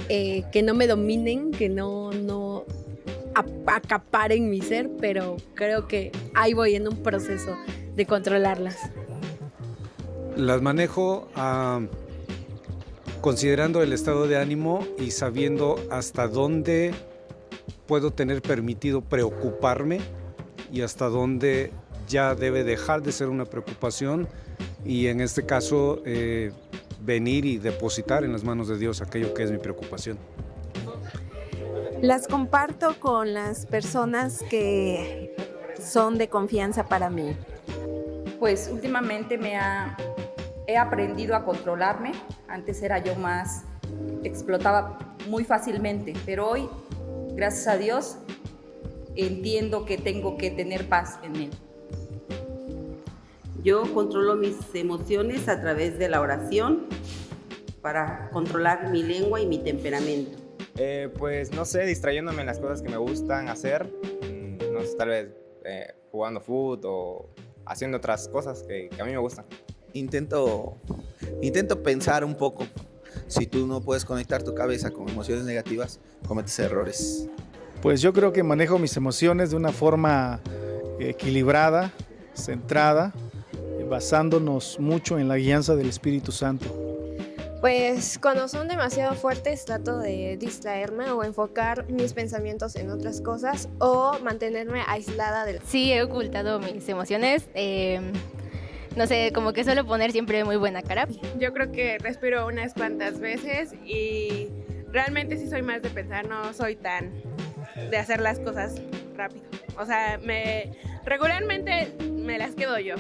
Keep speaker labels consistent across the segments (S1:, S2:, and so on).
S1: que no me dominen, que no acaparen mi ser, pero creo que ahí voy en un proceso de controlarlas.
S2: Las manejo considerando el estado de ánimo y sabiendo hasta dónde puedo tener permitido preocuparme y hasta dónde ya debe dejar de ser una preocupación y en este caso venir y depositar en las manos de Dios aquello que es mi preocupación.
S3: Las comparto con las personas que son de confianza para mí.
S4: Pues últimamente he aprendido a controlarme. Antes era yo más, explotaba muy fácilmente, pero hoy, gracias a Dios, entiendo que tengo que tener paz en mí.
S5: Yo controlo mis emociones a través de la oración para controlar mi lengua y mi temperamento.
S6: Pues no sé, distrayéndome en las cosas que me gustan hacer, no sé, tal vez jugando fútbol o haciendo otras cosas que a mí me gustan.
S7: Intento pensar un poco. Si tú no puedes conectar tu cabeza con emociones negativas, cometes errores.
S8: Pues yo creo que manejo mis emociones de una forma equilibrada, centrada, basándonos mucho en la guianza del Espíritu Santo.
S9: Pues cuando son demasiado fuertes trato de distraerme o enfocar mis pensamientos en otras cosas o mantenerme aislada del...
S10: Sí, he ocultado mis emociones. No sé, como que suelo poner siempre muy buena cara.
S11: Yo creo que respiro unas cuantas veces y realmente sí soy más de pensar, no soy tan de hacer las cosas rápido. O sea, regularmente me las quedo yo.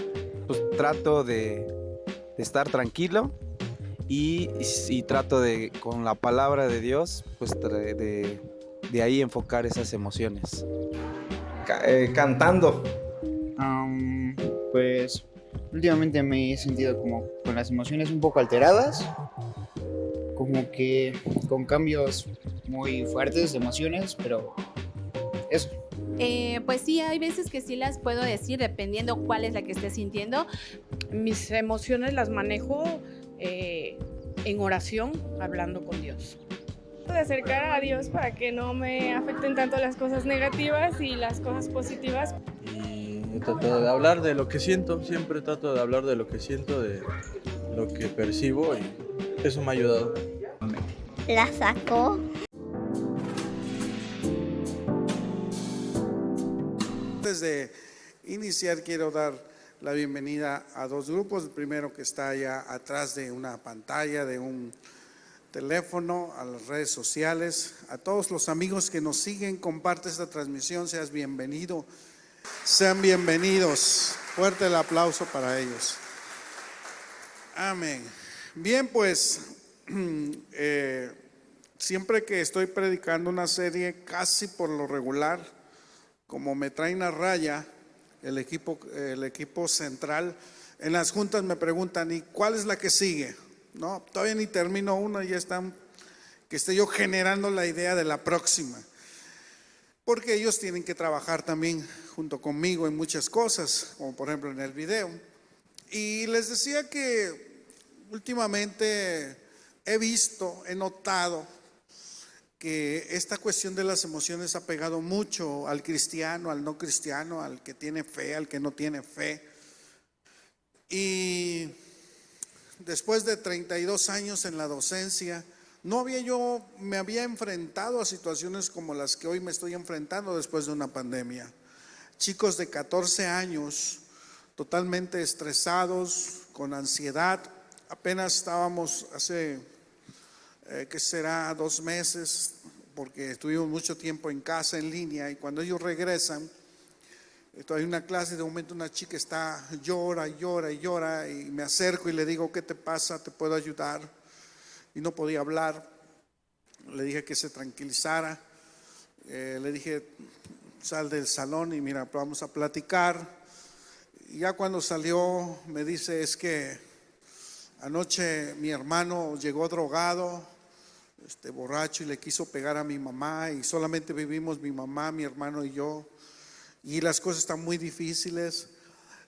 S12: Pues trato de estar tranquilo y trato de, con la palabra de Dios, pues de ahí enfocar esas emociones.
S13: Cantando.
S14: Pues últimamente me he sentido como con las emociones un poco alteradas, como que con cambios muy fuertes de emociones, pero eso.
S15: Pues sí, hay veces que sí las puedo decir dependiendo cuál es la que esté sintiendo.
S16: Mis emociones las manejo en oración, hablando con Dios.
S11: De acercar a Dios para que no me afecten tanto las cosas negativas y las cosas positivas.
S17: Y he tratado de hablar de lo que siento, siempre trato de hablar de lo que siento, de lo que percibo y eso me ha ayudado.
S18: La sacó.
S19: Antes de iniciar quiero dar la bienvenida a dos grupos. El primero que está allá atrás de una pantalla, de un teléfono, a las redes sociales, a todos los amigos que nos siguen, comparte esta transmisión, seas bienvenido, sean bienvenidos. Fuerte el aplauso para ellos. Amén. Bien, pues siempre que estoy predicando una serie, casi por lo regular, como me traen a raya el equipo central, en las juntas me preguntan, ¿y cuál es la que sigue? No, todavía ni termino una y ya están, que esté yo generando la idea de la próxima. Porque ellos tienen que trabajar también junto conmigo en muchas cosas, como por ejemplo en el video. Y les decía que últimamente he notado que esta cuestión de las emociones ha pegado mucho al cristiano, al no cristiano, al que tiene fe, al que no tiene fe. Y después de 32 años en la docencia, me había enfrentado a situaciones como las que hoy me estoy enfrentando después de una pandemia. Chicos de 14 años, totalmente estresados, con ansiedad. Apenas estábamos hace, ¿qué será? 2 meses, porque estuvimos mucho tiempo en casa, en línea, y cuando ellos regresan, hay una clase, de momento una chica está, llora, y me acerco y le digo, ¿qué te pasa? ¿Te puedo ayudar? Y no podía hablar. Le dije que se tranquilizara. Le dije, sal del salón y mira, vamos a platicar. Y ya cuando salió me dice, es que anoche mi hermano llegó drogado, borracho, y le quiso pegar a mi mamá, y solamente vivimos mi mamá, mi hermano y yo, y las cosas están muy difíciles.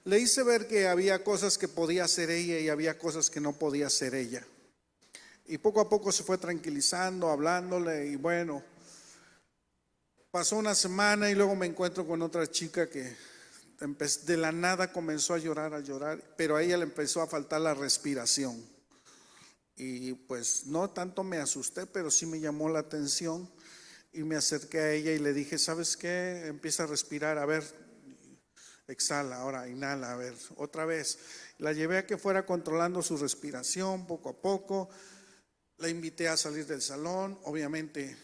S19: Le hice ver que había cosas que podía hacer ella y había cosas que no podía hacer ella. Y poco a poco se fue tranquilizando, hablándole, y bueno, pasó una semana y luego me encuentro con otra chica que de la nada comenzó a llorar, pero a ella le empezó a faltar la respiración. Y pues no tanto me asusté, pero sí me llamó la atención y me acerqué a ella y le dije, ¿sabes qué? Empieza a respirar, a ver, exhala, ahora inhala, a ver, otra vez. La llevé a que fuera controlando su respiración poco a poco. La invité a salir del salón, obviamente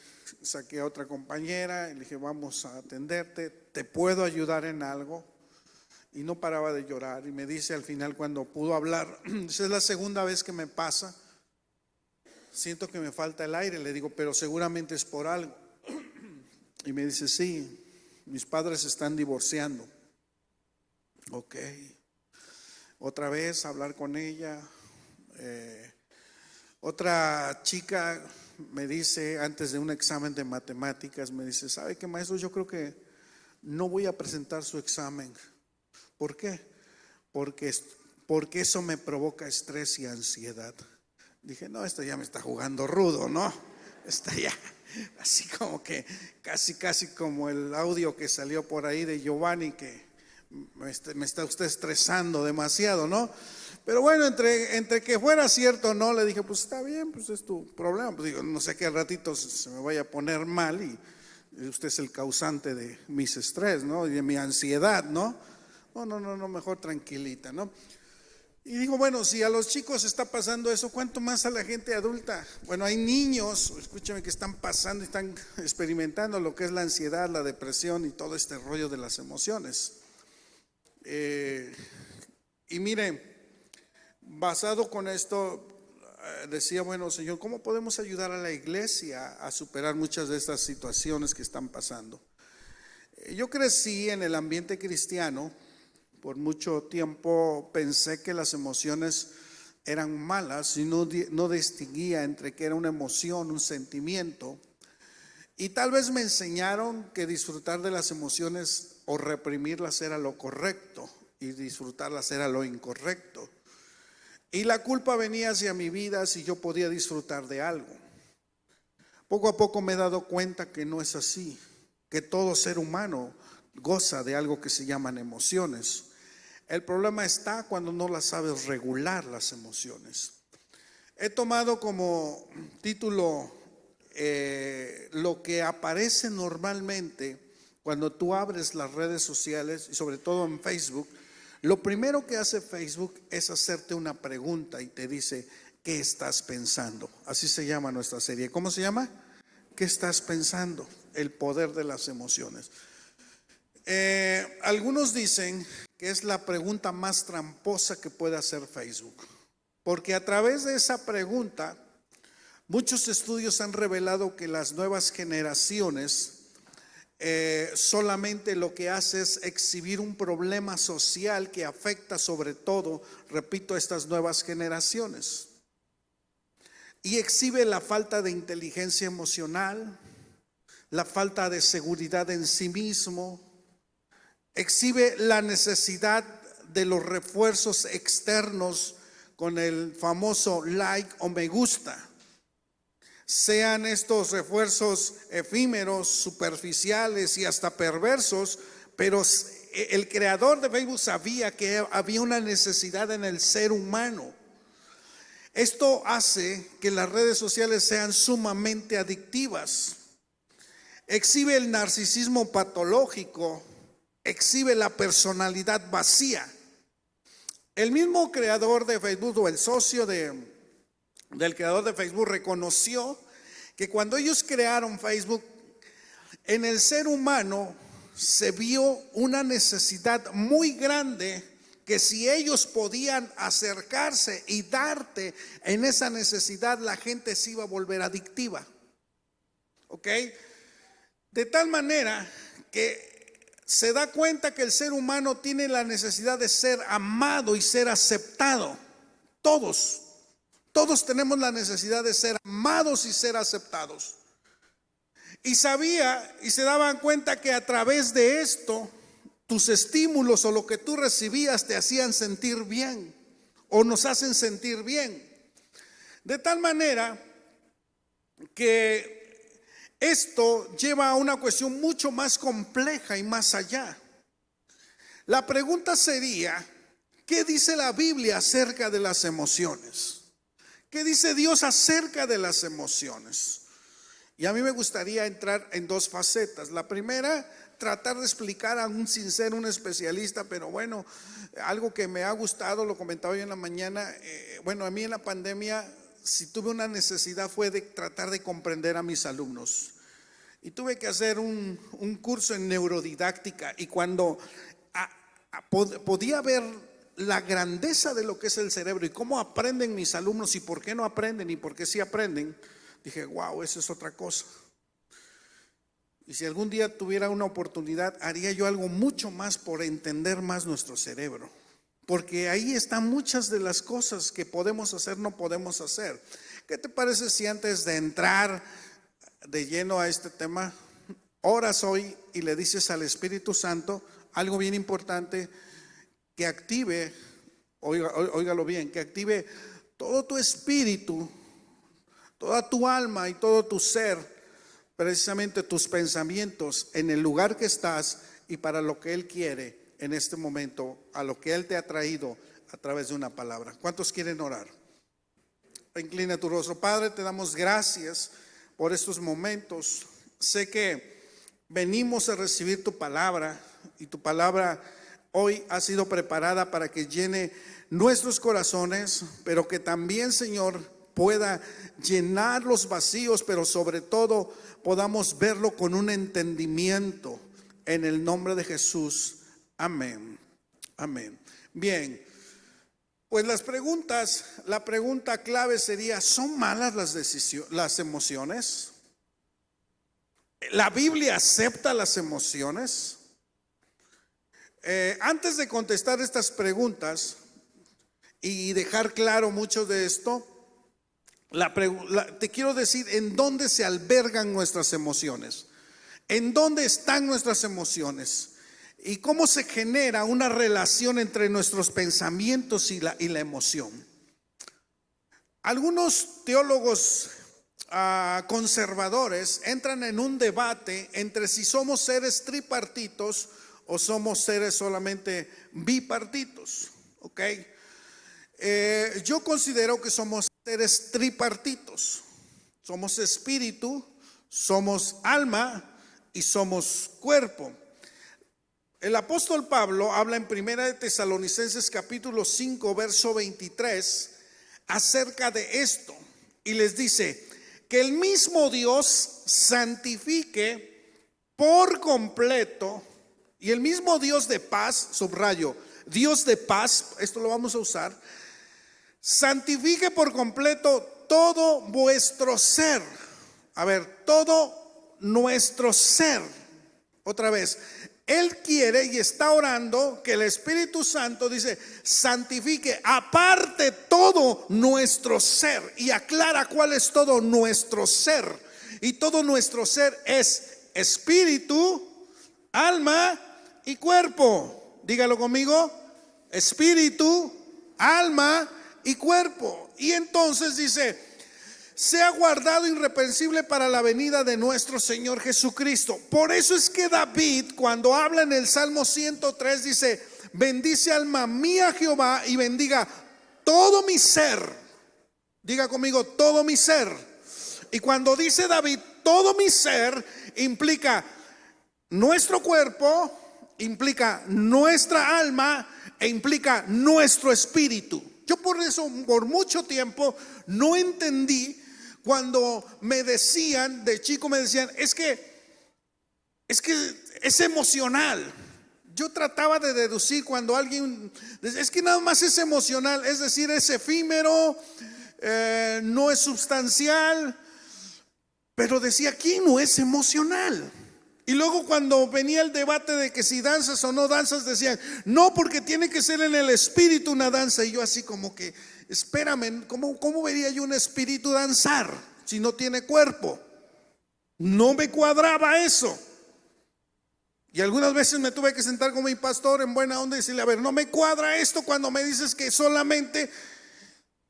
S19: saqué a otra compañera y le dije, vamos a atenderte, ¿te puedo ayudar en algo? Y no paraba de llorar y me dice al final cuando pudo hablar, esa es la segunda vez que me pasa, siento que me falta el aire, le digo, pero seguramente es por algo. Y me dice, sí, mis padres se están divorciando. Ok, otra vez hablar con ella. Otra chica me dice, antes de un examen de matemáticas, me dice, ¿sabe qué, maestro? Yo creo que no voy a presentar su examen. ¿Por qué? Porque eso me provoca estrés y ansiedad. Dije, no, esto ya me está jugando rudo, ¿no? Está ya así como que casi como el audio que salió por ahí de Giovanni, que me está usted estresando demasiado, ¿no? Pero bueno, entre que fuera cierto o no, le dije, pues está bien, pues es tu problema. Pues digo, no sé que al ratito se me vaya a poner mal y usted es el causante de mis estrés, ¿no? Y de mi ansiedad, ¿no? No, mejor tranquilita, ¿no? Y digo, bueno, si a los chicos está pasando eso, ¿cuánto más a la gente adulta? Bueno, hay niños, escúchame, que están pasando y están experimentando lo que es la ansiedad, la depresión y todo este rollo de las emociones. Y miren, basado con esto, decía, bueno, Señor, ¿cómo podemos ayudar a la iglesia a superar muchas de estas situaciones que están pasando? Yo crecí en el ambiente cristiano. Por mucho tiempo pensé que las emociones eran malas y no distinguía entre qué era una emoción, un sentimiento. Y tal vez me enseñaron que disfrutar de las emociones o reprimirlas era lo correcto y disfrutarlas era lo incorrecto. Y la culpa venía hacia mi vida si yo podía disfrutar de algo. Poco a poco me he dado cuenta que no es así, que todo ser humano goza de algo que se llaman emociones. El problema está cuando no las sabes regular, las emociones. He tomado como título lo que aparece normalmente cuando tú abres las redes sociales y sobre todo en Facebook. Lo primero que hace Facebook es hacerte una pregunta y te dice, ¿qué estás pensando? Así se llama nuestra serie. ¿Cómo se llama? ¿Qué estás pensando? El poder de las emociones. Algunos dicen que es la pregunta más tramposa que puede hacer Facebook, porque a través de esa pregunta muchos estudios han revelado que las nuevas generaciones solamente lo que hace es exhibir un problema social que afecta sobre todo, repito, a estas nuevas generaciones, y exhibe la falta de inteligencia emocional, la falta de seguridad en sí mismo, exhibe la necesidad de los refuerzos externos con el famoso like o me gusta. Sean estos refuerzos efímeros, superficiales y hasta perversos, pero el creador de Facebook sabía que había una necesidad en el ser humano. Esto hace que las redes sociales sean sumamente adictivas. Exhibe el narcisismo patológico, exhibe la personalidad vacía. El mismo creador de Facebook o el socio del creador de Facebook reconoció que cuando ellos crearon Facebook, en el ser humano se vio una necesidad muy grande que si ellos podían acercarse y darte en esa necesidad, la gente se iba a volver adictiva. ¿Ok? De tal manera que se da cuenta que el ser humano tiene la necesidad de ser amado y ser aceptado. Todos tenemos la necesidad de ser amados y ser aceptados. Y sabía y se daban cuenta que a través de esto, tus estímulos o lo que tú recibías te hacían sentir bien o nos hacen sentir bien. De tal manera que esto lleva a una cuestión mucho más compleja y más allá. La pregunta sería, ¿qué dice la Biblia acerca de las emociones? ¿Qué dice Dios acerca de las emociones? Y a mí me gustaría entrar en dos facetas. La primera, tratar de explicar aún sin ser un especialista, pero bueno, algo que me ha gustado, lo comentaba yo en la mañana, bueno, a mí en la pandemia, si tuve una necesidad fue de tratar de comprender a mis alumnos. Y tuve que hacer un curso en neurodidáctica, y cuando podía ver la grandeza de lo que es el cerebro y cómo aprenden mis alumnos y por qué no aprenden y por qué sí aprenden, dije, wow, eso es otra cosa. Y si algún día tuviera una oportunidad, haría yo algo mucho más por entender más nuestro cerebro, porque ahí están muchas de las cosas que podemos hacer, no podemos hacer. ¿Qué te parece si antes de entrar de lleno a este tema, oras hoy y le dices al Espíritu Santo algo bien importante, que active, óigalo bien, que active todo tu espíritu, toda tu alma y todo tu ser, precisamente tus pensamientos en el lugar que estás y para lo que Él quiere en este momento, a lo que Él te ha traído a través de una palabra? ¿Cuántos quieren orar? Inclina tu rostro. Padre, te damos gracias por estos momentos. Sé que venimos a recibir tu palabra, y tu palabra hoy ha sido preparada para que llene nuestros corazones, pero que también, Señor, pueda llenar los vacíos, pero sobre todo podamos verlo con un entendimiento, en el nombre de Jesús. Amén. Amén. Bien, pues la pregunta clave sería, ¿son malas las emociones? ¿La Biblia acepta las emociones? Antes de contestar estas preguntas y dejar claro mucho de esto, te quiero decir en dónde se albergan nuestras emociones, en dónde están nuestras emociones y cómo se genera una relación entre nuestros pensamientos y la emoción. Algunos teólogos conservadores entran en un debate entre si somos seres tripartitos o somos seres solamente bipartitos, ¿ok? Yo considero que somos seres tripartitos. Somos espíritu, somos alma y somos cuerpo. El apóstol Pablo habla en 1 de Tesalonicenses capítulo 5 verso 23 acerca de esto y les dice que el mismo Dios santifique por completo. Y el mismo Dios de paz, subrayo, Dios de paz, esto lo vamos a usar, santifique por completo todo vuestro ser. A ver, todo nuestro ser. Otra vez, Él quiere y está orando que el Espíritu Santo dice, santifique aparte todo nuestro ser. Y aclara cuál es todo nuestro ser. Y todo nuestro ser es espíritu, alma y cuerpo. Dígalo conmigo: espíritu, alma y cuerpo. Y entonces dice, sea guardado irreprensible para la venida de nuestro Señor Jesucristo. Por eso es que David, cuando habla en el Salmo 103, dice, bendice alma mía Jehová y bendiga todo mi ser. Diga conmigo, todo mi ser. Y cuando dice David todo mi ser, implica nuestro cuerpo, implica nuestra alma e implica nuestro espíritu. Yo por eso por mucho tiempo no entendí cuando me decían, de chico me decían, es que es emocional. Yo trataba de deducir cuando alguien, es que nada más es emocional, es decir, es efímero, no es sustancial, pero decía, aquí no es emocional. Y luego cuando venía el debate de que si danzas o no danzas, decían, no, porque tiene que ser en el espíritu una danza. Y yo así como que, espérame, ¿cómo vería yo un espíritu danzar si no tiene cuerpo? No me cuadraba eso. Y algunas veces me tuve que sentar con mi pastor en buena onda y decirle, a ver, no me cuadra esto cuando me dices que solamente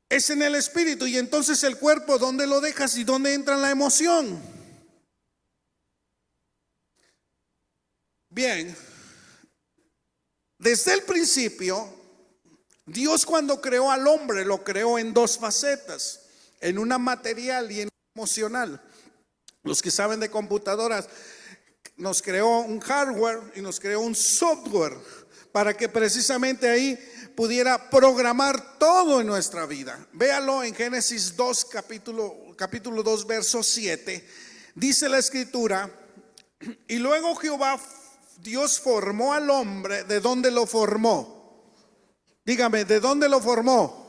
S19: es en el espíritu. Y entonces el cuerpo, ¿dónde lo dejas y dónde entra la emoción? Bien, desde el principio, Dios cuando creó al hombre lo creó en dos facetas, en una material y en una emocional. Los que saben de computadoras, nos creó un hardware y nos creó un software para que precisamente ahí pudiera programar todo en nuestra vida. Véalo en Génesis 2, capítulo 2, verso 7. Dice la escritura: y luego Jehová Dios formó al hombre. ¿De dónde lo formó? Dígame, ¿de dónde lo formó?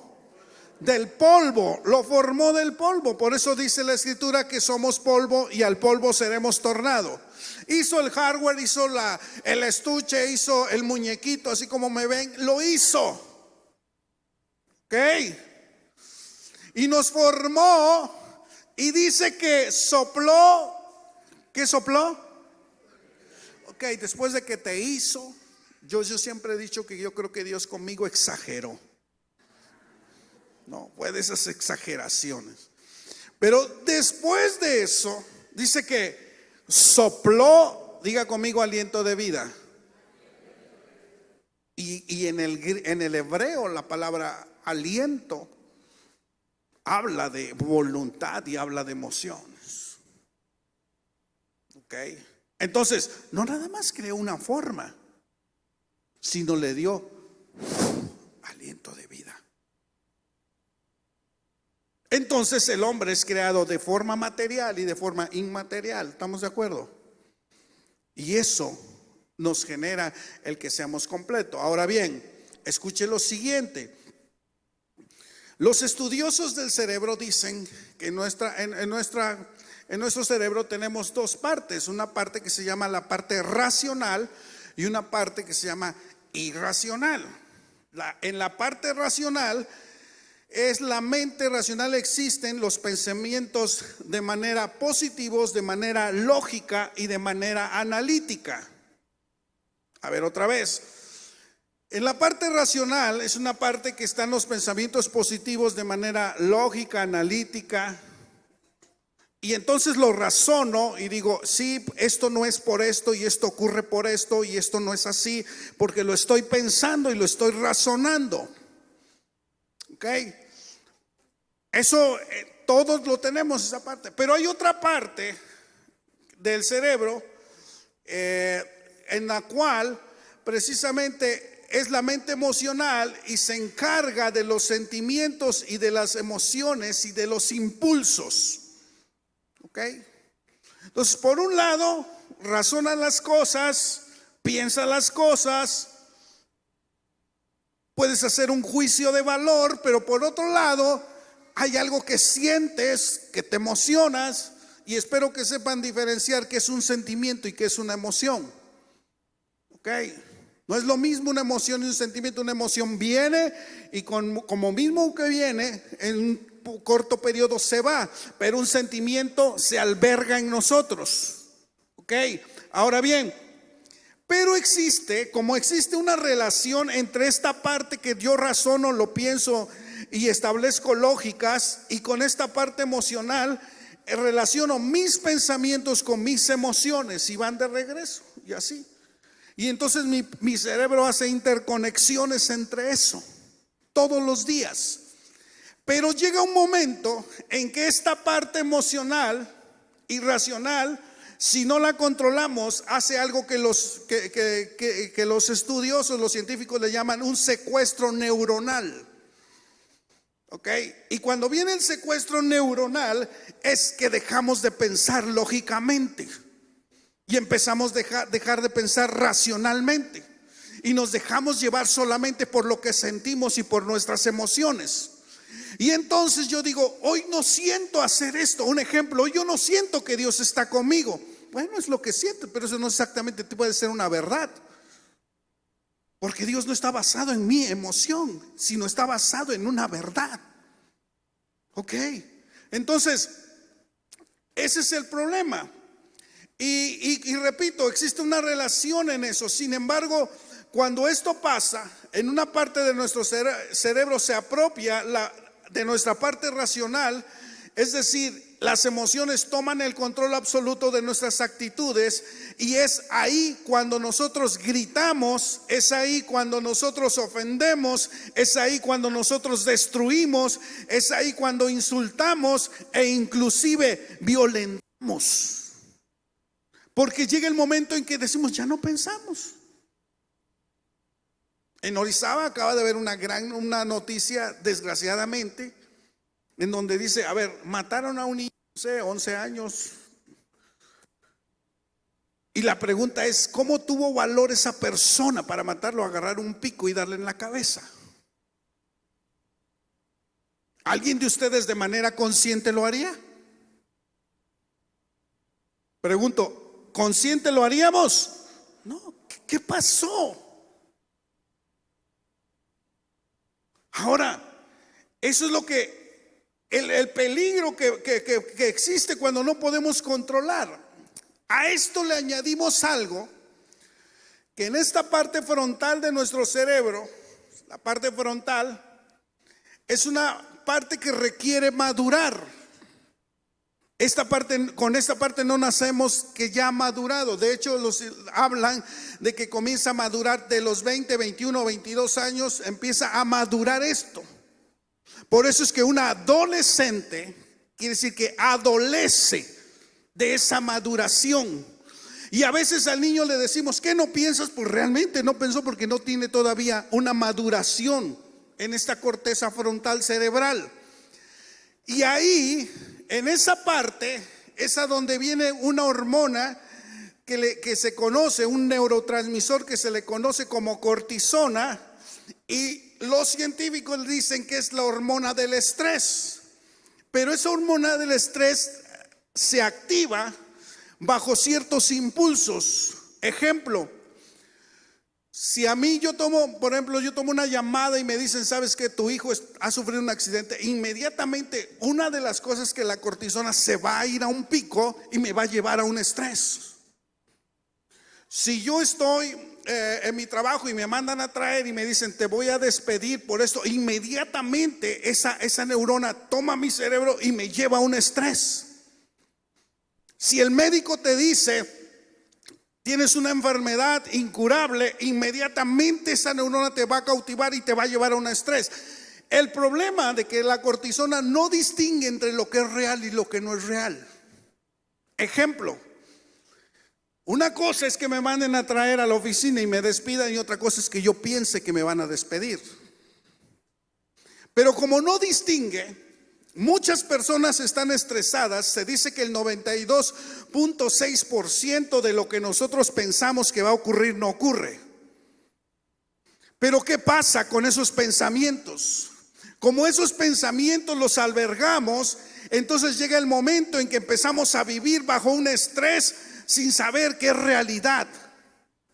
S19: Del polvo, lo formó del polvo. Por eso dice la escritura que somos polvo y al polvo seremos tornado. Hizo el hardware, hizo el estuche, hizo el muñequito, así como me ven, lo hizo. ¿Ok? Y nos formó y dice que sopló. ¿Qué sopló? Ok, después de que te hizo, yo siempre he dicho que yo creo que Dios conmigo exageró. No, fue de esas exageraciones. Pero después de eso, dice que sopló, diga conmigo, aliento de vida. Y en el hebreo la palabra aliento habla de voluntad y habla de emociones. Ok. Entonces, no nada más creó una forma, sino le dio aliento de vida. Entonces el hombre es creado de forma material y de forma inmaterial. ¿Estamos de acuerdo? Y eso nos genera el que seamos completos. Ahora bien, escuche lo siguiente. Los estudiosos del cerebro dicen que en nuestro cerebro tenemos dos partes. Una parte que se llama la parte racional y una parte que se llama irracional. En la parte racional es la mente racional, existen los pensamientos de manera positivos, de manera lógica y de manera analítica. A ver otra vez. En la parte racional es una parte que están los pensamientos positivos de manera lógica, analítica. Y entonces lo razono y digo, sí, esto no es por esto y esto ocurre por esto y esto no es así, porque lo estoy pensando y lo estoy razonando. Ok, eso todos lo tenemos, esa parte. Pero hay otra parte del cerebro en la cual precisamente es la mente emocional y se encarga de los sentimientos y de las emociones y de los impulsos. Ok, entonces por un lado razona las cosas, piensa las cosas, puedes hacer un juicio de valor, pero por otro lado hay algo que sientes, que te emocionas, y espero que sepan diferenciar qué es un sentimiento y qué es una emoción. Ok, no es lo mismo una emoción y un sentimiento. Una emoción viene y como mismo que viene, en un corto periodo se va, pero un sentimiento se alberga en nosotros. Ok, ahora bien, pero existe una relación entre esta parte que yo razono, lo pienso y establezco lógicas, y con esta parte emocional relaciono mis pensamientos con mis emociones y van de regreso y así. Y entonces mi cerebro hace interconexiones entre eso todos los días. Pero llega un momento en que esta parte emocional y racional, si no la controlamos, hace algo que los estudiosos, los científicos le llaman un secuestro neuronal. ¿Ok? Y cuando viene el secuestro neuronal es que dejamos de pensar lógicamente y empezamos a dejar de pensar racionalmente y nos dejamos llevar solamente por lo que sentimos y por nuestras emociones. Y entonces yo digo, hoy no siento hacer esto. Un ejemplo, hoy yo no siento que Dios está conmigo. Bueno, es lo que siento, pero eso no exactamente puede ser una verdad. Porque Dios no está basado en mi emoción, sino está basado en una verdad. Ok, entonces, ese es el problema. Y repito, existe una relación en eso. Sin embargo, cuando esto pasa, en una parte de nuestro cerebro se apropia de nuestra parte racional, es decir, las emociones toman el control absoluto de nuestras actitudes, y es ahí cuando nosotros gritamos, es ahí cuando nosotros ofendemos, es ahí cuando nosotros destruimos, es ahí cuando insultamos e inclusive violentamos. Porque llega el momento en que decimos, ya no pensamos. En Orizaba acaba de haber una noticia, desgraciadamente, en donde dice, a ver, mataron a un niño, no sé, 11 años. Y la pregunta es, ¿cómo tuvo valor esa persona para matarlo, agarrar un pico y darle en la cabeza? ¿Alguien de ustedes de manera consciente lo haría? Pregunto, ¿consciente lo haríamos? No, ¿qué pasó? Ahora, eso es lo que el peligro que existe cuando no podemos controlar. A esto le añadimos algo que en esta parte frontal de nuestro cerebro, la parte frontal, es una parte que requiere madurar. Con esta parte no nacemos que ya ha madurado. De hecho, hablan de que comienza a madurar de los 20, 21, 22 años, empieza a madurar esto. Por eso es que un adolescente quiere decir que adolece de esa maduración. Y a veces al niño le decimos, ¿qué no piensas? Pues realmente no pensó, porque no tiene todavía una maduración en esta corteza frontal cerebral. Y ahí, en esa parte, es a donde viene una hormona que se conoce, un neurotransmisor que se le conoce como cortisona, y los científicos dicen que es la hormona del estrés. Pero esa hormona del estrés se activa bajo ciertos impulsos. Ejemplo, si a mí yo tomo una llamada y me dicen, ¿sabes qué? Tu hijo ha sufrido un accidente. Inmediatamente una de las cosas que la cortisona se va a ir a un pico y me va a llevar a un estrés. Si yo estoy en mi trabajo y me mandan a traer y me dicen, te voy a despedir por esto, inmediatamente esa neurona toma mi cerebro y me lleva a un estrés. Si el médico te dice, tienes una enfermedad incurable, inmediatamente esa neurona te va a cautivar y te va a llevar a un estrés. El problema de que la cortisona no distingue entre lo que es real y lo que no es real. Ejemplo, una cosa es que me manden a traer a la oficina y me despidan, y otra cosa es que yo piense que me van a despedir. Pero como no distingue, muchas personas están estresadas. Se dice que el 92.6% de lo que nosotros pensamos que va a ocurrir no ocurre. Pero ¿qué pasa con esos pensamientos? Como esos pensamientos los albergamos, entonces llega el momento en que empezamos a vivir bajo un estrés sin saber qué es realidad.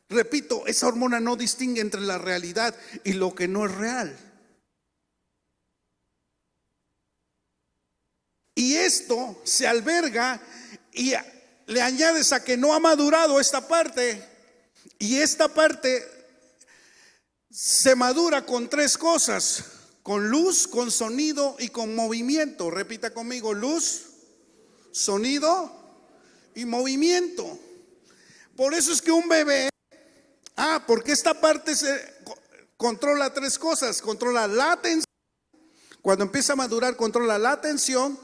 S19: Repito, esa hormona no distingue entre la realidad y lo que no es real. Y esto se alberga y le añades a que no ha madurado esta parte, y esta parte se madura con tres cosas: con luz, con sonido y con movimiento. Repita conmigo: luz, sonido y movimiento. Por eso es que un bebé, porque esta parte se controla tres cosas: controla la atención, cuando empieza a madurar controla la atención,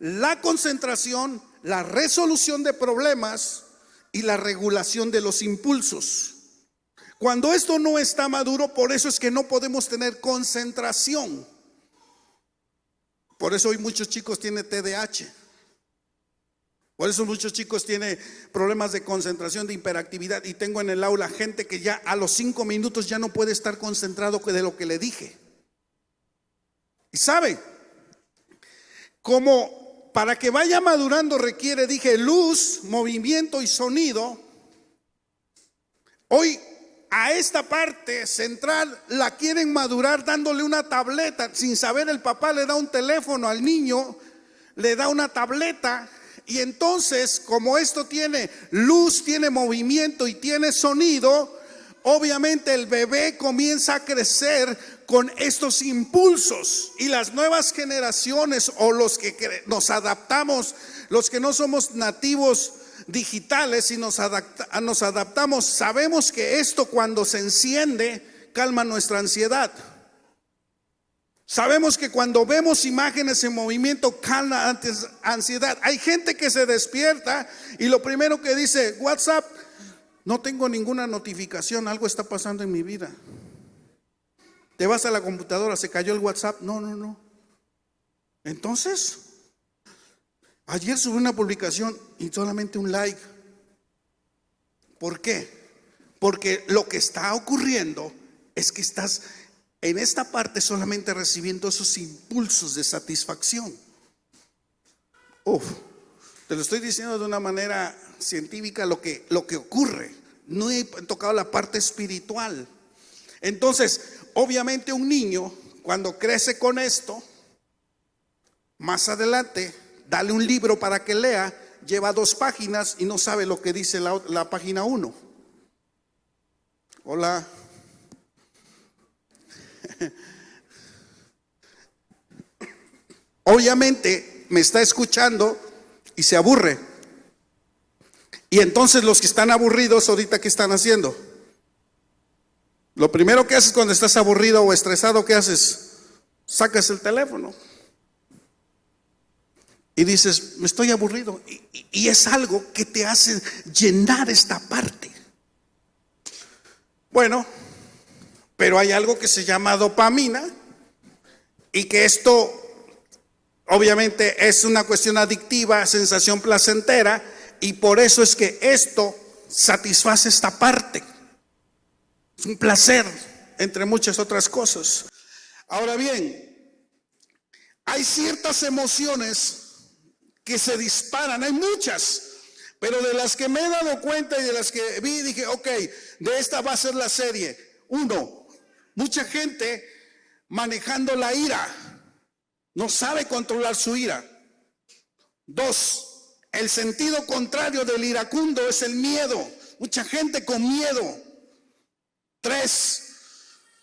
S19: la concentración, la resolución de problemas y la regulación de los impulsos. Cuando esto no está maduro, por eso es que no podemos tener concentración. Por eso hoy muchos chicos tienen TDAH. Por eso muchos chicos tienen problemas de concentración, de hiperactividad. Y tengo en el aula gente que ya a los 5 minutos ya no puede estar concentrado de lo que le dije. Y sabe, como para que vaya madurando requiere, dije, luz, movimiento y sonido. Hoy a esta parte central la quieren madurar dándole una tableta. Sin saber, el papá le da un teléfono al niño, le da una tableta. Y entonces, como esto tiene luz, tiene movimiento y tiene sonido, obviamente el bebé comienza a crecer con estos impulsos, y las nuevas generaciones o los que nos adaptamos, los que no somos nativos digitales y nos adaptamos, sabemos que esto cuando se enciende calma nuestra ansiedad. Sabemos que cuando vemos imágenes en movimiento calma ansiedad. Hay gente que se despierta y lo primero que dice: WhatsApp, no tengo ninguna notificación, algo está pasando en mi vida. Te vas a la computadora, se cayó el WhatsApp. No. Entonces, ayer subí una publicación y solamente un like. ¿Por qué? Porque lo que está ocurriendo es que estás en esta parte solamente recibiendo esos impulsos de satisfacción. Te lo estoy diciendo de una manera científica lo que ocurre. No he tocado la parte espiritual. Entonces, obviamente un niño cuando crece con esto, más adelante, dale un libro para que lea, lleva 2 páginas y no sabe lo que dice la página 1. Hola. Obviamente me está escuchando y se aburre. Y entonces los que están aburridos ahorita, ¿qué están haciendo? Lo primero que haces cuando estás aburrido o estresado, ¿qué haces? Sacas el teléfono y dices: me estoy aburrido. Y es algo que te hace llenar esta parte. Bueno, pero hay algo que se llama dopamina, y que esto obviamente es una cuestión adictiva, sensación placentera, y por eso es que esto satisface esta parte. Es un placer, entre muchas otras cosas. Ahora bien, hay ciertas emociones que se disparan, hay muchas, pero de las que me he dado cuenta y de las que vi, dije: ok, de esta va a ser la serie. 1, mucha gente manejando la ira, no sabe controlar su ira. 2, el sentido contrario del iracundo es el miedo, mucha gente con miedo. 3,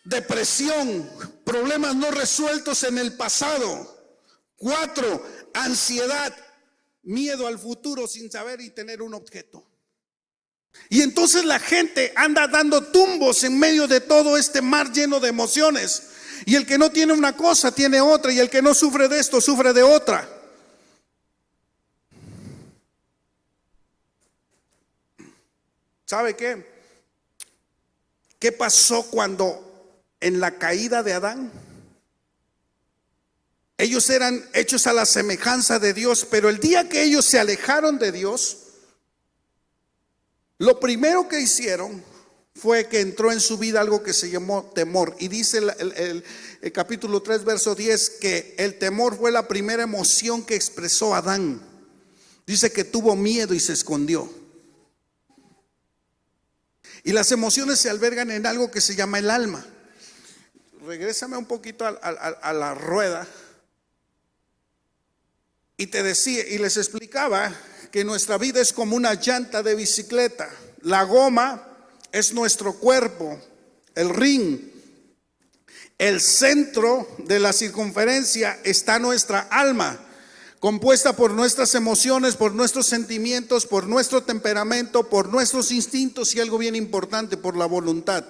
S19: depresión, problemas no resueltos en el pasado. 4, ansiedad, miedo al futuro sin saber y tener un objeto. Y entonces la gente anda dando tumbos en medio de todo este mar lleno de emociones. Y el que no tiene una cosa tiene otra, y el que no sufre de esto sufre de otra. ¿Sabe qué? ¿Qué pasó cuando en la caída de Adán? Ellos eran hechos a la semejanza de Dios, pero el día que ellos se alejaron de Dios, lo primero que hicieron fue que entró en su vida algo que se llamó temor. Y dice el capítulo 3, verso 10, que el temor fue la primera emoción que expresó Adán. Dice que tuvo miedo y se escondió. Y las emociones se albergan en algo que se llama el alma. Regrésame un poquito a la rueda. Y te decía, y les explicaba que nuestra vida es como una llanta de bicicleta. La goma es nuestro cuerpo, el ring. El centro de la circunferencia está nuestra alma, compuesta por nuestras emociones, por nuestros sentimientos, por nuestro temperamento, por nuestros instintos y algo bien importante, por la voluntad.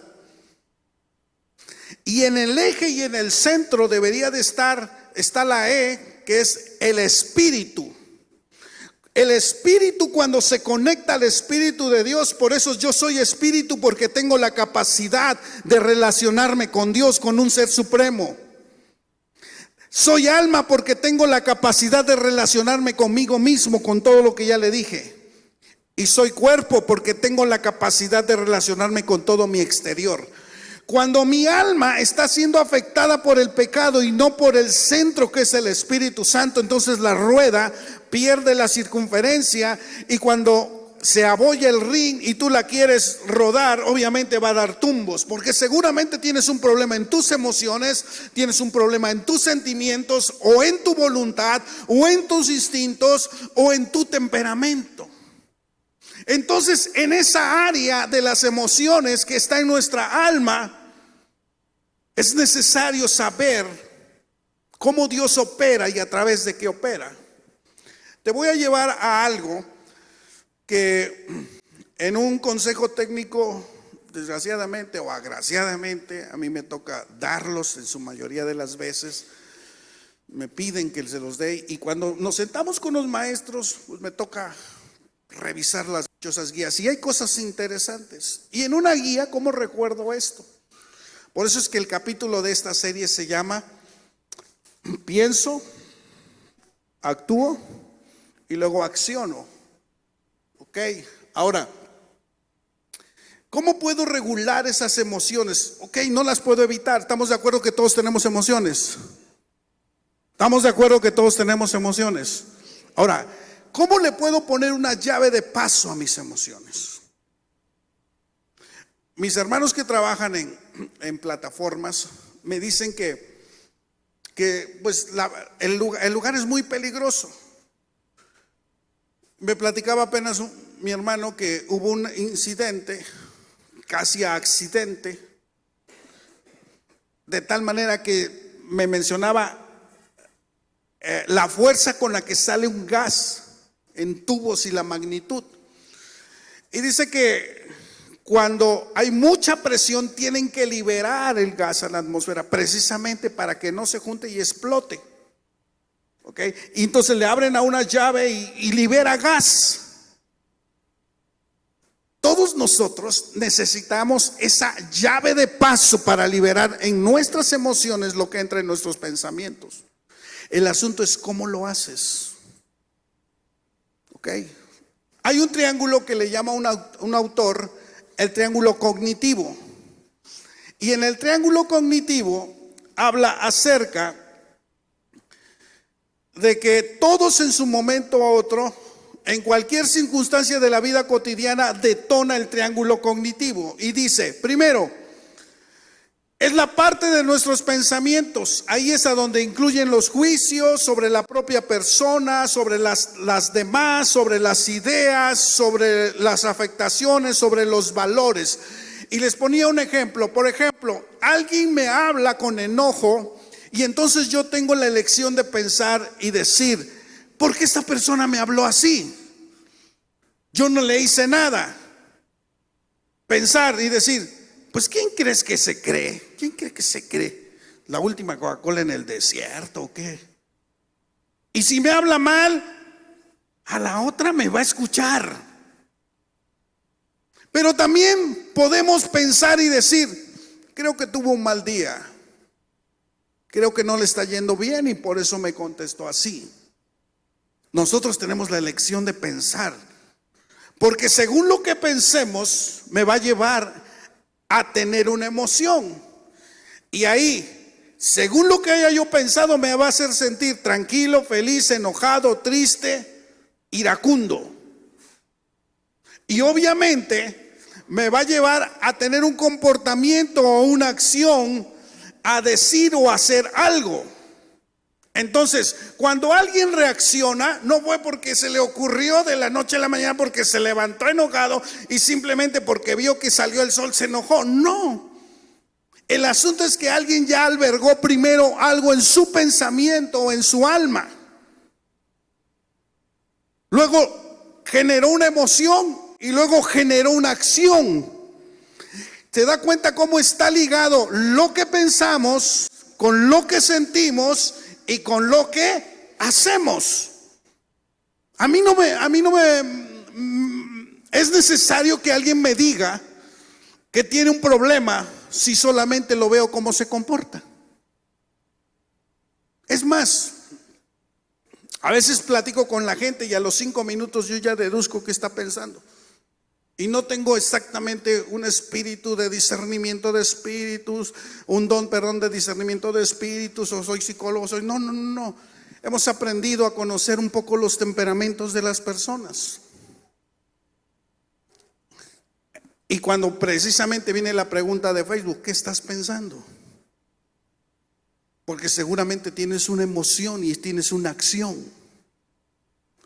S19: Y en el eje y en el centro debería de está la E, que es el espíritu. El espíritu, cuando se conecta al espíritu de Dios, por eso yo soy espíritu, porque tengo la capacidad de relacionarme con Dios, con un ser supremo. Soy alma porque tengo la capacidad de relacionarme conmigo mismo, con todo lo que ya le dije. Y soy cuerpo porque tengo la capacidad de relacionarme con todo mi exterior. Cuando mi alma está siendo afectada por el pecado y no por el centro, que es el Espíritu Santo, entonces la rueda pierde la circunferencia, y cuando se abolla el ring y tú la quieres rodar, obviamente va a dar tumbos, porque seguramente tienes un problema en tus emociones, tienes un problema en tus sentimientos, o en tu voluntad, o en tus instintos, o en tu temperamento. Entonces, en esa área de las emociones que está en nuestra alma, es necesario saber cómo Dios opera y a través de qué opera. Te voy a llevar a algo que en un consejo técnico, desgraciadamente o agraciadamente, a mí me toca darlos en su mayoría de las veces. Me piden que se los dé, y cuando nos sentamos con los maestros, pues me toca revisar las dichosas guías, y hay cosas interesantes. Y en una guía, ¿cómo recuerdo esto? Por eso es que el capítulo de esta serie se llama Pienso, actúo y luego acciono. Ok, ahora, ¿cómo puedo regular esas emociones? Ok, no las puedo evitar. ¿Estamos de acuerdo que todos tenemos emociones? ¿Estamos de acuerdo que todos tenemos emociones? Ahora, ¿cómo le puedo poner una llave de paso a mis emociones? Mis hermanos que trabajan en plataformas me dicen que pues el lugar es muy peligroso. Me platicaba apenas mi hermano que hubo un incidente, casi accidente, de tal manera que me mencionaba la fuerza con la que sale un gas en tubos y la magnitud. Y dice que cuando hay mucha presión tienen que liberar el gas a la atmósfera precisamente para que no se junte y explote. ¿Ok? Y entonces le abren a una llave y libera gas. Todos nosotros necesitamos esa llave de paso para liberar en nuestras emociones lo que entra en nuestros pensamientos. El asunto es cómo lo haces. ¿Ok? Hay un triángulo que le llama un autor el triángulo cognitivo. Y en el triángulo cognitivo habla acerca de que todos en su momento u otro, en cualquier circunstancia de la vida cotidiana, detona el triángulo cognitivo. Y dice, primero, es la parte de nuestros pensamientos. Ahí es a donde incluyen los juicios sobre la propia persona, sobre las demás, sobre las ideas, sobre las afectaciones, sobre los valores. Y les ponía un ejemplo. Por ejemplo, alguien me habla con enojo y entonces yo tengo la elección de pensar y decir, ¿por qué esta persona me habló así? Yo no le hice nada. Pensar y decir, pues ¿quién crees que se cree? ¿Quién cree que se cree? ¿La última Coca-Cola en el desierto o qué? Y si me habla mal, a la otra me va a escuchar. Pero también podemos pensar y decir, creo que tuvo un mal día. Creo que no le está yendo bien y por eso me contestó así. Nosotros tenemos la elección de pensar. Porque según lo que pensemos, me va a llevar a tener una emoción. Y ahí, según lo que haya yo pensado, me va a hacer sentir tranquilo, feliz, enojado, triste, iracundo. Y obviamente me va a llevar a tener un comportamiento o una acción, a decir o hacer algo. Entonces, cuando alguien reacciona, no fue porque se le ocurrió de la noche a la mañana, porque se levantó enojado y simplemente porque vio que salió el sol se enojó. No. El asunto es que alguien ya albergó primero algo en su pensamiento o en su alma. Luego generó una emoción y luego generó una acción. ¿Te das cuenta cómo está ligado lo que pensamos con lo que sentimos y con lo que hacemos? A mí no me es necesario que alguien me diga que tiene un problema si solamente lo veo cómo se comporta. Es más, a veces platico con la gente y a los 5 minutos yo ya deduzco qué está pensando. Y no tengo exactamente un espíritu de discernimiento de espíritus, un don, de discernimiento de espíritus, o soy psicólogo, no. Hemos aprendido a conocer un poco los temperamentos de las personas. Y cuando precisamente viene la pregunta de Facebook, ¿qué estás pensando? Porque seguramente tienes una emoción y tienes una acción.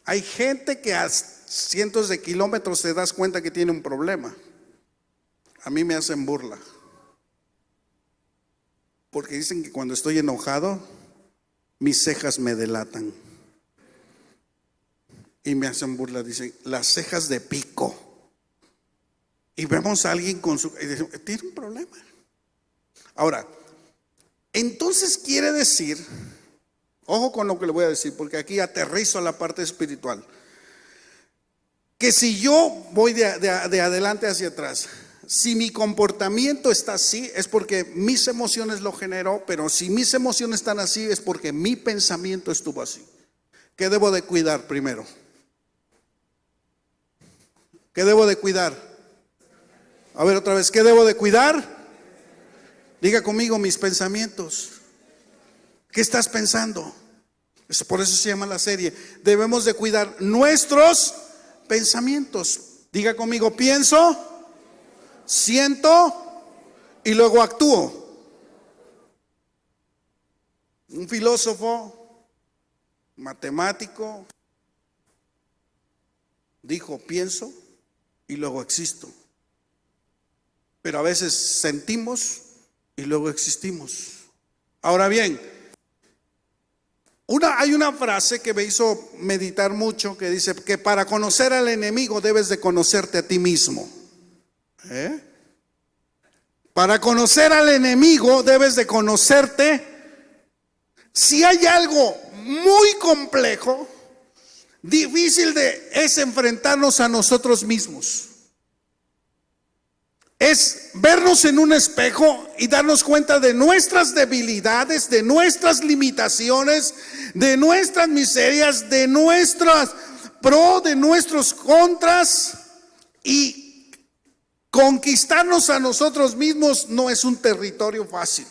S19: Hay gente que cientos de kilómetros te das cuenta que tiene un problema. A mí me hacen burla, porque dicen que cuando estoy enojado, mis cejas me delatan. Y me hacen burla, dicen, las cejas de pico. Y vemos a alguien con su... y decimos, tiene un problema. Ahora, entonces quiere decir, ojo con lo que le voy a decir, porque aquí aterrizo a la parte espiritual, que si yo voy de adelante hacia atrás, si mi comportamiento está así, es porque mis emociones lo generó, pero si mis emociones están así, es porque mi pensamiento estuvo así. ¿Qué debo de cuidar primero? ¿Qué debo de cuidar? A ver otra vez, ¿qué debo de cuidar? Diga conmigo, mis pensamientos. ¿Qué estás pensando? Por eso se llama la serie. Debemos de cuidar nuestros pensamientos. Diga conmigo, pienso, siento y luego actúo. Un filósofo matemático dijo, pienso y luego existo. Pero a veces sentimos y luego existimos. Ahora bien, hay una frase que me hizo meditar mucho que dice que para conocer al enemigo debes de conocerte a ti mismo. Para conocer al enemigo debes de conocerte. Si hay algo muy complejo, difícil es enfrentarnos a nosotros mismos. Es vernos en un espejo y darnos cuenta de nuestras debilidades, de nuestras limitaciones, de nuestras miserias, de nuestras pro, de nuestros contras. Y conquistarnos a nosotros mismos no es un territorio fácil.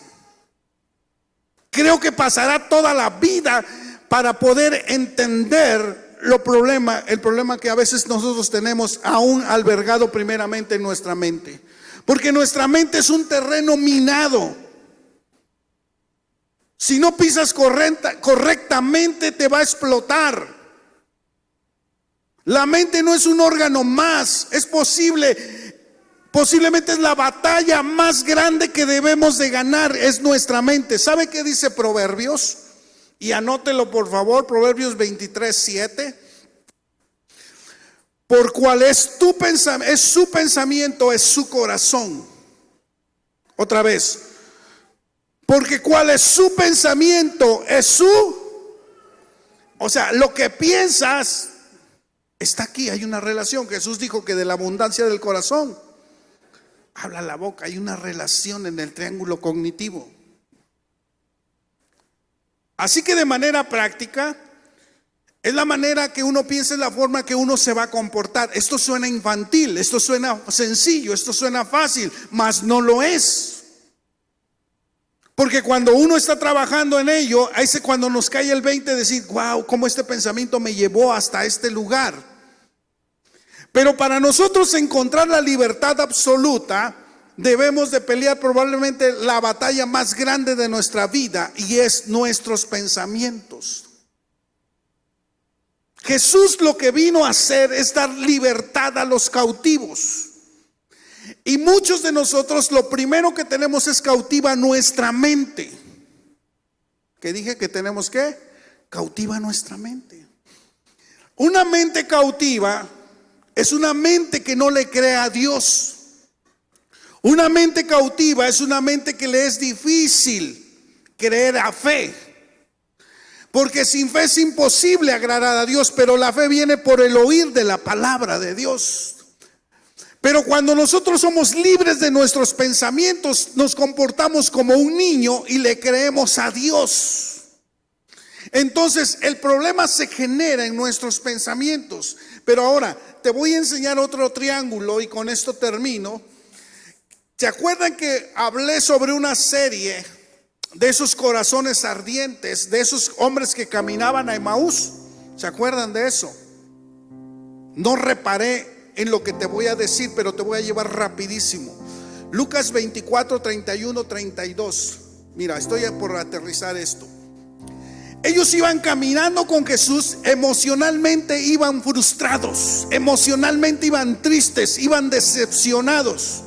S19: Creo que pasará toda la vida para poder entender el problema que a veces nosotros tenemos aún albergado primeramente en nuestra mente. Porque nuestra mente es un terreno minado. Si no pisas correctamente te va a explotar. La mente no es un órgano más. Es posiblemente es la batalla más grande que debemos de ganar, es nuestra mente. ¿Sabe qué dice Proverbios? Y anótelo por favor, Proverbios 23:7. Por cual es su pensamiento, es su corazón. Otra vez. Porque cuál es su pensamiento, es su... O sea, lo que piensas está aquí, hay una relación. Jesús dijo que de la abundancia del corazón habla la boca, hay una relación en el triángulo cognitivo. Así que de manera práctica, es la manera que uno piensa, es la forma que uno se va a comportar. Esto suena infantil, esto suena sencillo, esto suena fácil, mas no lo es. Porque cuando uno está trabajando en ello, ahí es cuando nos cae el 20 de decir, wow, cómo este pensamiento me llevó hasta este lugar. Pero para nosotros encontrar la libertad absoluta, debemos de pelear probablemente la batalla más grande de nuestra vida, y es nuestros pensamientos. Jesús lo que vino a hacer es dar libertad a los cautivos. Y muchos de nosotros lo primero que tenemos es cautiva nuestra mente. ¿Qué dije que tenemos que? Cautiva nuestra mente. Una mente cautiva es una mente que no le cree a Dios. Una mente cautiva es una mente que le es difícil creer a fe. Porque sin fe es imposible agradar a Dios, pero la fe viene por el oír de la palabra de Dios. Pero cuando nosotros somos libres de nuestros pensamientos, nos comportamos como un niño y le creemos a Dios. Entonces el problema se genera en nuestros pensamientos. Pero ahora te voy a enseñar otro triángulo y con esto termino. ¿Se acuerdan que hablé sobre una serie de esos corazones ardientes, de esos hombres que caminaban a Emaús? ¿Se acuerdan de eso? No reparé en lo que te voy a decir, pero te voy a llevar rapidísimo. Lucas 24, 31, 32. Mira, estoy por aterrizar esto. ellos iban caminando con Jesús, emocionalmente iban frustrados, emocionalmente iban tristes, iban decepcionados.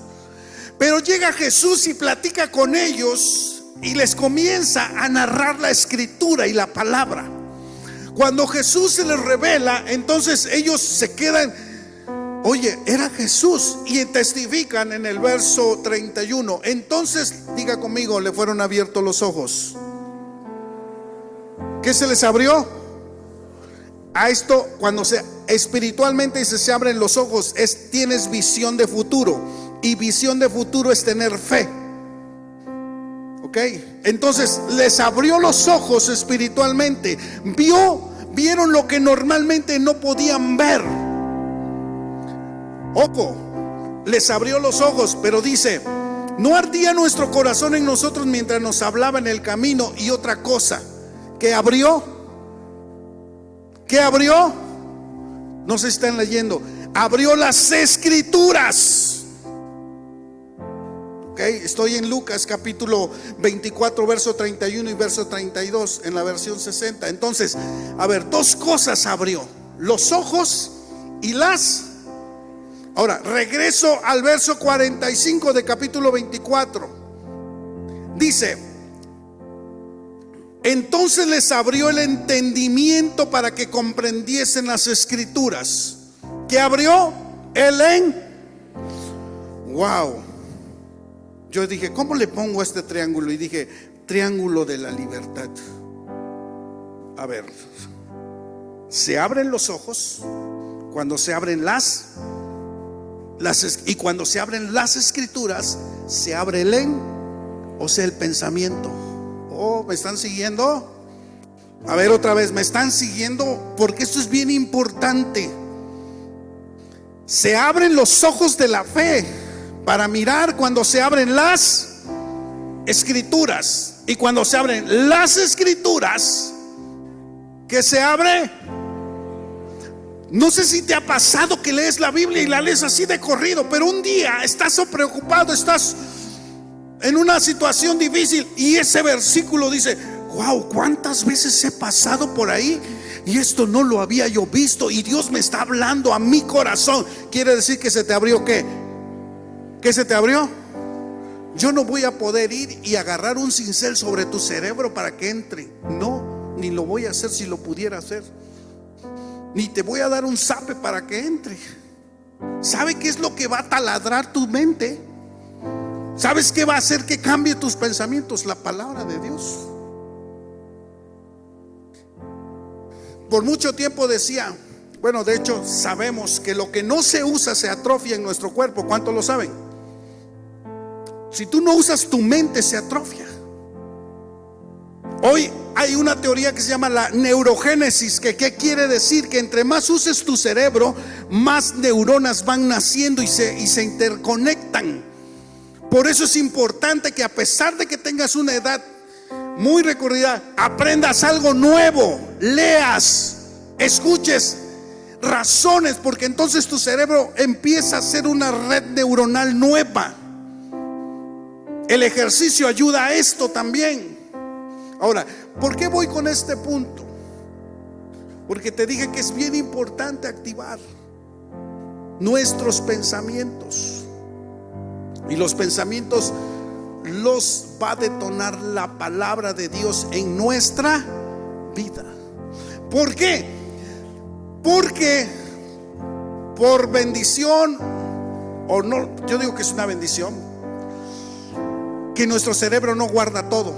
S19: Pero llega Jesús y platica con ellos y les comienza a narrar la escritura y la palabra. Cuando Jesús se les revela, entonces ellos se quedan, oye, era Jesús, y testifican en el verso 31. Entonces, diga conmigo, le fueron abiertos los ojos. ¿Qué se les abrió? A esto, cuando espiritualmente se abren los ojos, tienes visión de futuro, y visión de futuro es tener fe. ¿Ok? Entonces les abrió los ojos espiritualmente. Vieron lo que normalmente no podían ver. Ojo, les abrió los ojos, pero dice: no ardía nuestro corazón en nosotros mientras nos hablaba en el camino. Y otra cosa, ¿qué abrió? ¿Qué abrió? No se están leyendo. Abrió las escrituras. Estoy en Lucas capítulo 24 verso 31 y verso 32 en la versión 60. Entonces, a ver, dos cosas abrió: los ojos y las. Ahora, regreso al verso 45 de capítulo 24. Dice: entonces les abrió el entendimiento para que comprendiesen las escrituras. ¿Qué abrió? Wow. Yo dije, ¿cómo le pongo a este triángulo? Y dije, triángulo de la libertad. A ver, se abren los ojos cuando se abren y cuando se abren las escrituras, se abre o sea, el pensamiento. Oh, ¿me están siguiendo? A ver, otra vez, ¿me están siguiendo? Porque esto es bien importante. Se abren los ojos de la fe para mirar cuando se abren las escrituras. Y cuando se abren las escrituras, ¿qué se abre? No sé si te ha pasado que lees la Biblia y la lees así de corrido, pero un día estás preocupado, estás en una situación difícil y ese versículo dice: wow, ¿cuántas veces he pasado por ahí y esto no lo había yo visto? Y Dios me está hablando a mi corazón. Quiere decir que se te abrió ¿qué? ¿Qué se te abrió? Yo no voy a poder ir y agarrar un cincel sobre tu cerebro para que entre. No, ni lo voy a hacer si lo pudiera hacer. Ni te voy a dar un zape para que entre. ¿Sabe qué es lo que va a taladrar tu mente? ¿Sabes qué va a hacer que cambie tus pensamientos? La palabra de Dios. Por mucho tiempo decía, bueno, de hecho sabemos que lo que no se usa se atrofia en nuestro cuerpo. ¿Cuántos lo saben? Si tú no usas tu mente, se atrofia. Hoy hay una teoría que se llama la neurogénesis, que ¿qué quiere decir? Que entre más uses tu cerebro, más neuronas van naciendo y se interconectan. Por eso es importante que, a pesar de que tengas una edad muy recorrida, aprendas algo nuevo, leas, escuches razones, porque entonces tu cerebro empieza a ser una red neuronal nueva. El ejercicio ayuda a esto también. Ahora, ¿por qué voy con este punto? Porque te dije que es bien importante activar nuestros pensamientos. Y los pensamientos los va a detonar la palabra de Dios en nuestra vida. ¿Por qué? Porque por bendición o no, yo digo que es una bendición, que nuestro cerebro no guarda todo.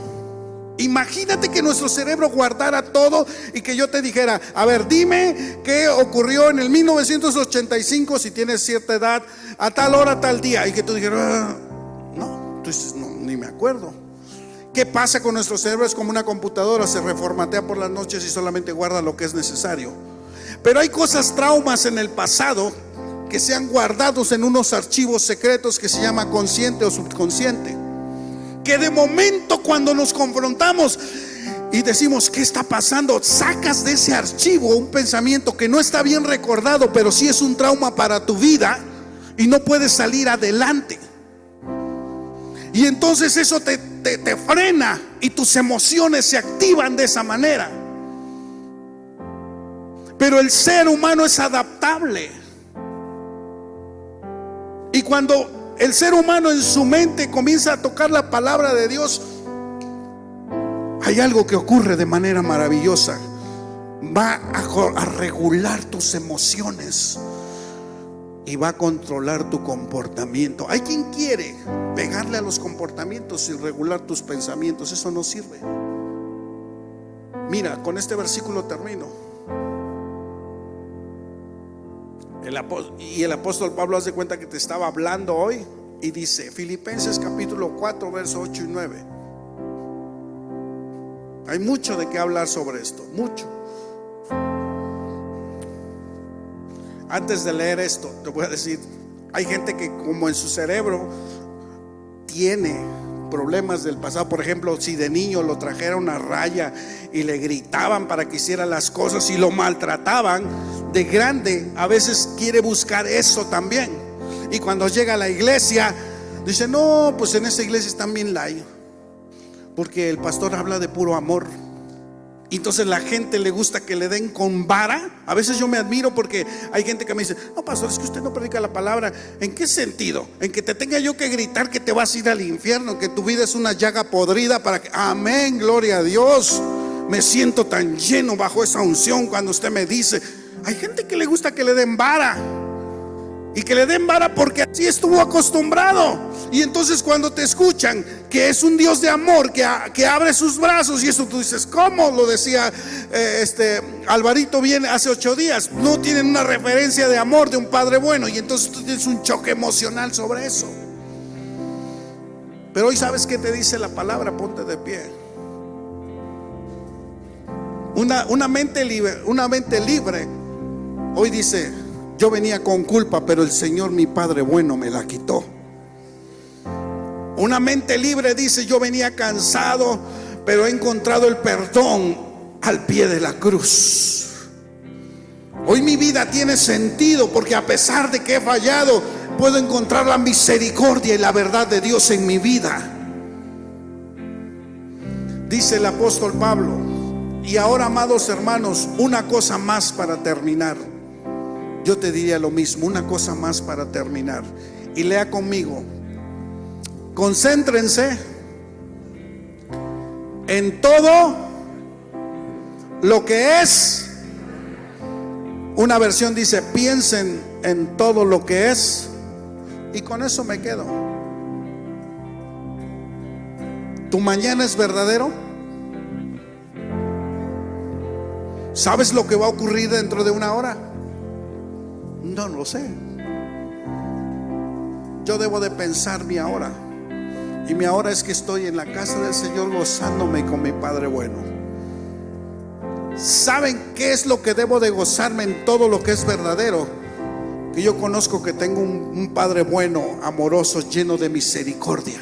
S19: Imagínate que nuestro cerebro guardara todo y que yo te dijera: a ver, dime qué ocurrió en el 1985, si tienes cierta edad, a tal hora, tal día. Y que tú dijeras: no, tú dices, no, ni me acuerdo. ¿Qué pasa con nuestro cerebro? Es como una computadora, se reformatea por las noches y solamente guarda lo que es necesario. Pero hay cosas, traumas en el pasado que se han guardados en unos archivos secretos que se llama consciente o subconsciente, que de momento, cuando nos confrontamos y decimos: ¿qué está pasando?, sacas de ese archivo un pensamiento que no está bien recordado, pero sí es un trauma para tu vida y no puedes salir adelante. Y entonces eso te frena y tus emociones se activan de esa manera. Pero el ser humano es adaptable. Y cuando el ser humano en su mente comienza a tocar la palabra de Dios, hay algo que ocurre de manera maravillosa. Va a regular tus emociones y va a controlar tu comportamiento. Hay quien quiere pegarle a los comportamientos y regular tus pensamientos. Eso no sirve. Mira, con este versículo termino. Y el apóstol Pablo hace cuenta que te estaba hablando hoy y dice, Filipenses capítulo 4, versos 8 y 9. Hay mucho de qué hablar sobre esto, mucho. Antes de leer esto, te voy a decir, hay gente que como en su cerebro tiene problemas del pasado. Por ejemplo, si de niño lo trajeron a raya y le gritaban para que hiciera las cosas y lo maltrataban, de grande a veces quiere buscar eso también. Y cuando llega a la iglesia, dice, no, pues en esa iglesia están bien light, porque el pastor habla de puro amor. Entonces la gente le gusta que le den con vara. A veces yo me admiro porque hay gente que me dice, no, pastor, es que usted no predica la palabra. ¿En qué sentido? En que te tenga yo que gritar que te vas a ir al infierno, que tu vida es una llaga podrida para que... Amén, gloria a Dios. Me siento tan lleno bajo esa unción cuando usted me dice. Hay gente que le gusta que le den vara, y que le den vara porque así estuvo acostumbrado. Y entonces cuando te escuchan que es un Dios de amor, que abre sus brazos, y eso tú dices, ¿cómo? Lo decía Alvarito bien hace 8 días. No tienen una referencia de amor de un Padre bueno, y entonces tú tienes un choque emocional sobre eso. Pero hoy, ¿sabes qué te dice la palabra? Ponte de pie. Una mente libre hoy dice, yo venía con culpa, pero el Señor, mi Padre bueno, me la quitó. Una mente libre dice, yo venía cansado, pero he encontrado el perdón al pie de la cruz. Hoy mi vida tiene sentido, porque a pesar de que he fallado, puedo encontrar la misericordia y la verdad de Dios en mi vida. Dice el apóstol Pablo, y ahora, amados hermanos, una cosa más para terminar. Yo te diría lo mismo, una cosa más para terminar. Y lea conmigo. Concéntrense en todo lo que es. Una versión dice, piensen en todo lo que es. Y con eso me quedo. ¿Tu mañana es verdadero? ¿Sabes lo que va a ocurrir dentro de una hora? No lo sé. Yo debo de pensar mi ahora. Y mi ahora es que estoy en la casa del Señor gozándome con mi Padre bueno. ¿Saben qué es lo que debo de gozarme en todo lo que es verdadero? Que yo conozco que tengo un Padre bueno, amoroso, lleno de misericordia.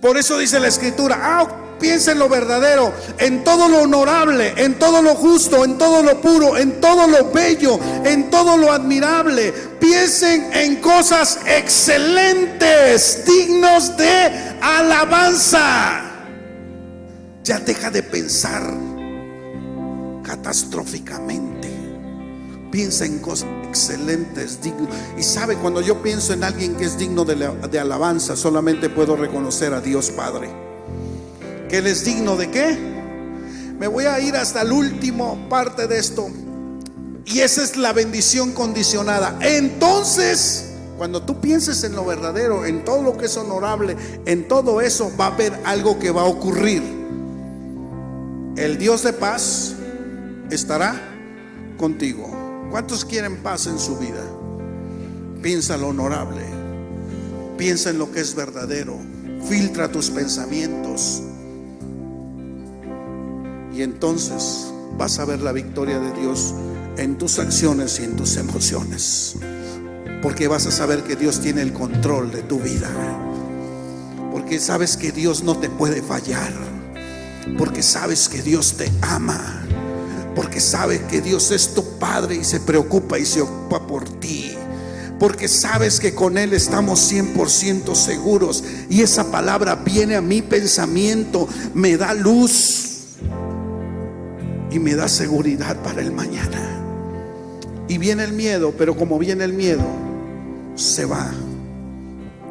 S19: Por eso dice la Escritura, piensa en lo verdadero, en todo lo honorable, en todo lo justo, en todo lo puro, en todo lo bello, en todo lo admirable. Piensen en cosas excelentes, dignos de alabanza. Ya deja de pensar catastróficamente. Piensa en cosas excelentes, dignos. Y sabe, cuando yo pienso en alguien que es digno de alabanza, solamente puedo reconocer a Dios Padre. ¿Que Él es digno de qué? Me voy a ir hasta la última parte de esto. Y esa es la bendición condicionada. Entonces, cuando tú pienses en lo verdadero, en todo lo que es honorable, en todo eso va a haber algo que va a ocurrir. El Dios de paz estará contigo. ¿Cuántos quieren paz en su vida? Piensa en lo honorable, piensa en lo que es verdadero, filtra tus pensamientos, y entonces vas a ver la victoria de Dios en tus acciones y en tus emociones, porque vas a saber que Dios tiene el control de tu vida, porque sabes que Dios no te puede fallar, porque sabes que Dios te ama, porque sabes que Dios es tu Padre y se preocupa y se ocupa por ti, porque sabes que con Él estamos 100% seguros. Y esa palabra viene a mi pensamiento, me da luz y me da seguridad para el mañana. Y viene el miedo, pero como viene el miedo, se va.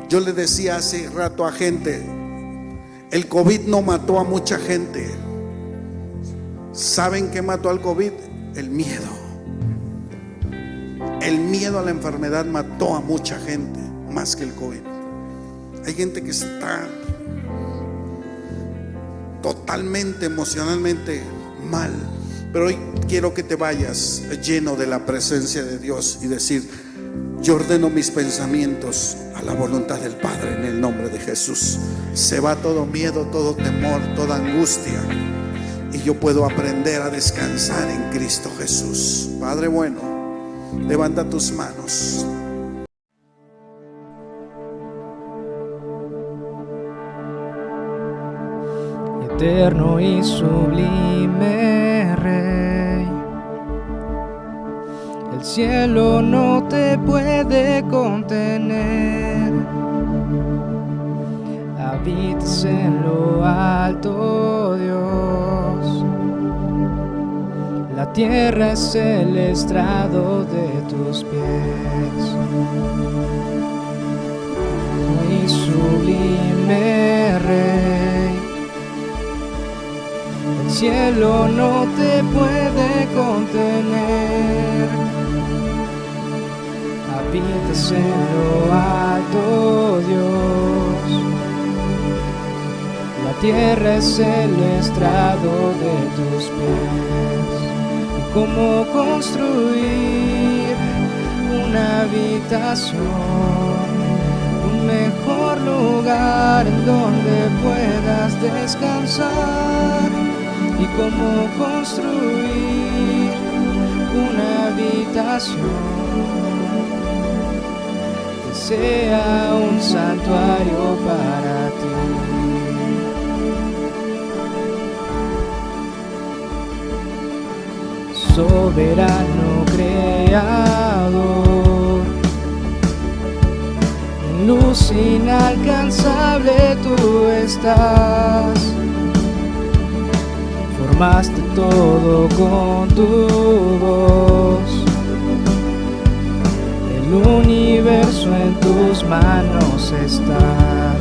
S19: Yo le decía hace rato a gente, el COVID no mató a mucha gente. ¿Saben qué mató al COVID? El miedo. El miedo a la enfermedad mató a mucha gente, más que el COVID. Hay gente que está totalmente emocionalmente mal, pero hoy quiero que te vayas lleno de la presencia de Dios y decir: yo ordeno mis pensamientos a la voluntad del Padre en el nombre de Jesús. Se va todo miedo, todo temor, toda angustia, y yo puedo aprender a descansar en Cristo Jesús. Padre bueno, levanta tus manos.
S13: Eterno y sublime Rey, el cielo no te puede contener. Habitas en lo alto, Dios. La tierra es el estrado de tus pies. Y sublime Rey, el cielo no te puede contener. Habitas en lo alto, Dios. La tierra es el estrado de tus pies. ¿Y cómo construir una habitación, un mejor lugar en donde puedas descansar? ¿Y cómo construir una habitación que sea un santuario para ti? Soberano creador, en luz inalcanzable tú estás. Formaste todo con tu voz, el universo en tus manos está.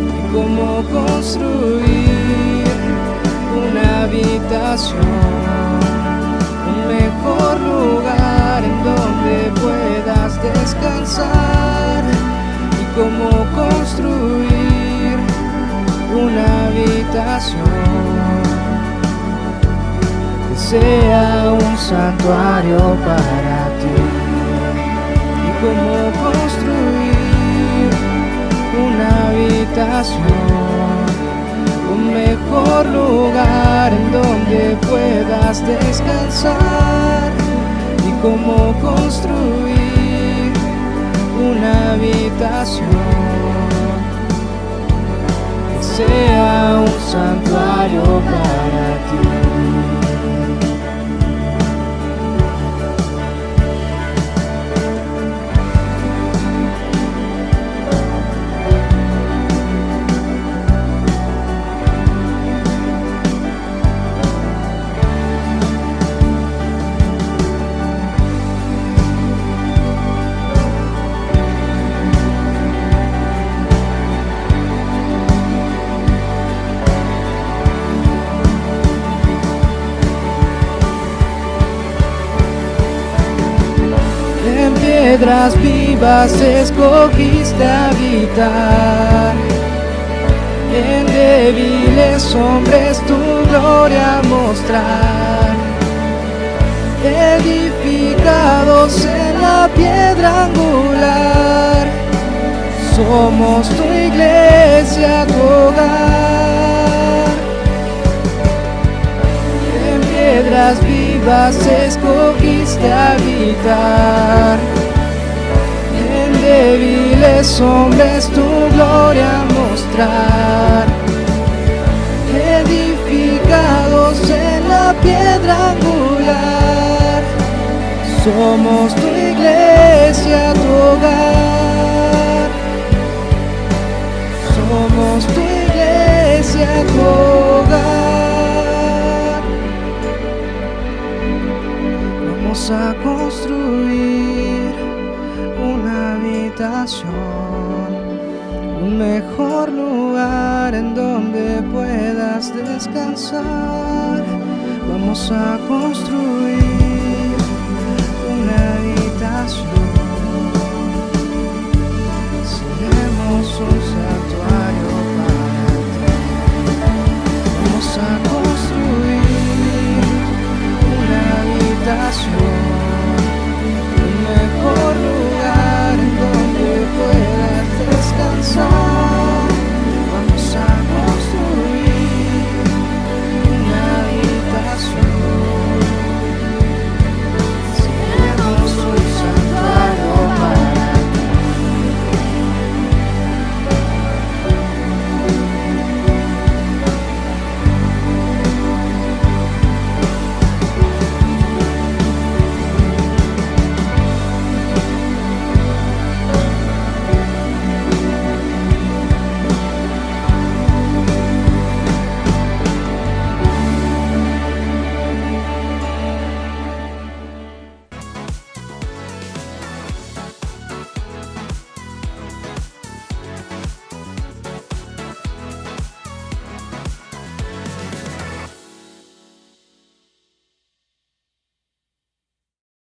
S13: ¿Y cómo construir una habitación, un mejor lugar en donde puedas descansar? ¿Y cómo construir una habitación que sea un santuario para ti? ¿Y cómo construir una habitación, un mejor lugar en donde puedas descansar? ¿Y cómo construir una habitación que sea un santuario para ti? Piedras vivas escogiste habitar, en débiles hombres tu gloria mostrar. Edificados en la piedra angular, somos tu iglesia, tu hogar. En piedras vivas escogiste habitar, en débiles hombres tu gloria mostrar. Edificados en la piedra angular, somos tu iglesia, tu hogar. Somos tu iglesia, tu hogar. a construir una habitación, un mejor lugar en donde puedas descansar. Vamos a construir una habitación. Seremos un santuario para ti. Vamos a construir una habitación.